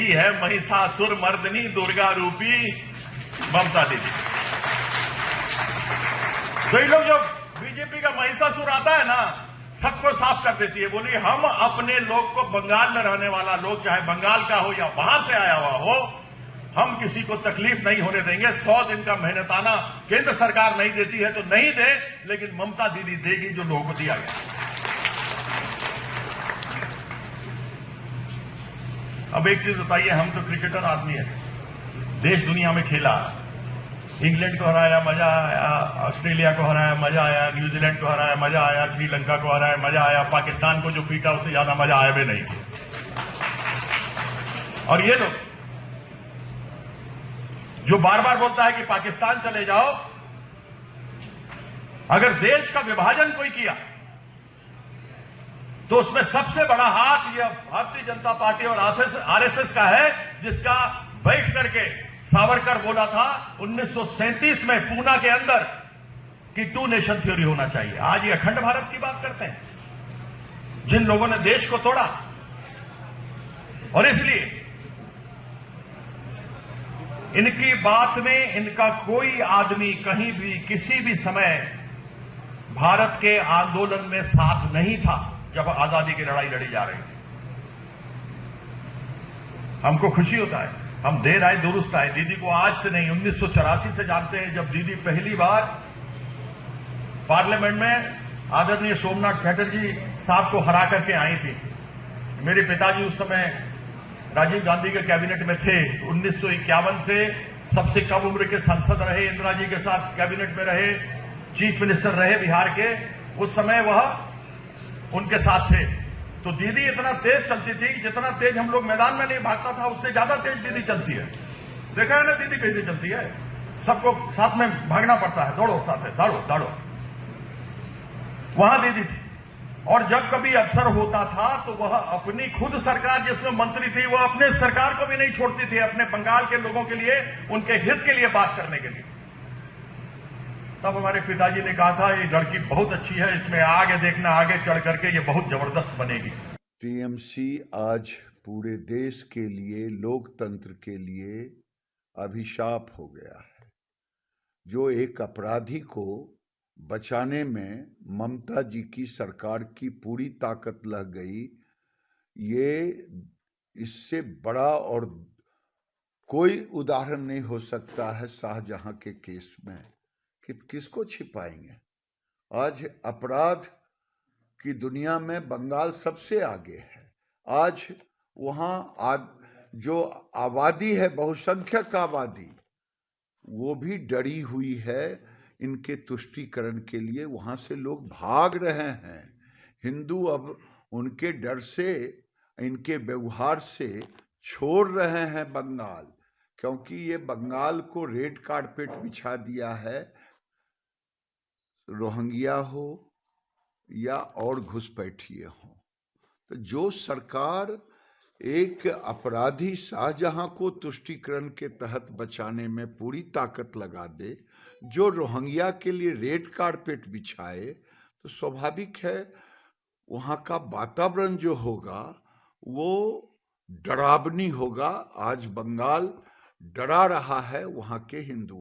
यही है महिषासुर मर्दनी दुर्गा रूपी ममता दीदी। तो ये लोग जो बीजेपी का महिषासुर आता है ना, सबको साफ कर देती है। बोली हम अपने लोग को, बंगाल में रहने वाला लोग चाहे बंगाल का हो या बाहर से आया हुआ हो, हम किसी को तकलीफ नहीं होने देंगे। 100 दिन का मेहनताना केंद्र सरकार नहीं देती है तो नहीं दे, लेकिन ममता दीदी देगी जो लोगों को दिया गया। अब एक चीज बताइए, हम तो क्रिकेटर आदमी है, देश दुनिया में खेला, इंग्लैंड को हराया मजा आया, ऑस्ट्रेलिया को हराया मजा आया, न्यूजीलैंड को हराया मजा आया, श्रीलंका को हराया मजा आया, पाकिस्तान को जो पीटा उससे ज्यादा मजा आया भी नहीं। और ये लोग जो बार बार बोलता है कि पाकिस्तान चले जाओ, अगर देश का विभाजन कोई किया तो उसमें सबसे बड़ा हाथ यह भारतीय जनता पार्टी और आरएसएस का है, जिसका बैठ करके सावरकर बोला था 1937 में पूना के अंदर कि 2 नेशन थ्योरी होना चाहिए। आज ये अखंड भारत की बात करते हैं, जिन लोगों ने देश को तोड़ा। और इसलिए इनकी बात में इनका कोई आदमी कहीं भी किसी भी समय भारत के आंदोलन में साथ नहीं था जब आजादी की लड़ाई लड़ी जा रही थी। हमको खुशी होता है, हम देर आए दुरुस्त आए। दीदी को आज से नहीं, 1984 से जानते हैं, जब दीदी पहली बार पार्लियामेंट में आदरणीय सोमनाथ चटर्जी साहब को हरा करके आई थी। मेरे पिताजी उस समय राजीव गांधी के कैबिनेट में थे। 1951 से सबसे कम उम्र के सांसद रहे, इंदिरा जी के साथ कैबिनेट में रहे, चीफ मिनिस्टर रहे बिहार के। उस समय वह उनके साथ थे। तो दीदी इतना तेज चलती थी, जितना तेज हम लोग मैदान में नहीं भागता था उससे ज्यादा तेज दीदी चलती है। देखा है ना दीदी कैसे चलती है, सबको साथ में भागना पड़ता है, दौड़ो साथ है, दौड़ो दौड़ो। वहां दीदी थी। और जब कभी अवसर होता था तो वह अपनी खुद सरकार जिसमें मंत्री थी, वह अपने सरकार को भी नहीं छोड़ती थी, अपने बंगाल के लोगों के लिए, उनके हित के लिए बात करने के लिए। तब हमारे पिताजी ने कहा था ये लड़की बहुत अच्छी है, इसमें आगे देखना, आगे चढ़ करके ये बहुत जबरदस्त बनेगी। टीएमसी आज पूरे देश के लिए, लोकतंत्र के लिए अभिशाप हो गया है। जो एक अपराधी को बचाने में ममता जी की सरकार की पूरी ताकत लग गई, ये इससे बड़ा और कोई उदाहरण नहीं हो सकता है शाहजहां के केस में। किसको छिपाएंगे? आज अपराध की दुनिया में बंगाल सबसे आगे है। आज वहाँ जो आबादी है, बहुसंख्यक आबादी, वो भी डरी हुई है इनके तुष्टीकरण के लिए। वहाँ से लोग भाग रहे हैं। हिंदू अब उनके डर से, इनके व्यवहार से छोड़ रहे हैं बंगाल, क्योंकि ये बंगाल को रेड कारपेट बिछा दिया है, रोहिंग्या हो या और घुसपैठिए हो। तो जो सरकार एक अपराधी शाहजहां को तुष्टीकरण के तहत बचाने में पूरी ताकत लगा दे, जो रोहिंग्या के लिए रेड कारपेट बिछाए, तो स्वाभाविक है वहाँ का वातावरण जो होगा वो डरावनी होगा। आज बंगाल डरा रहा है वहाँ के हिंदू।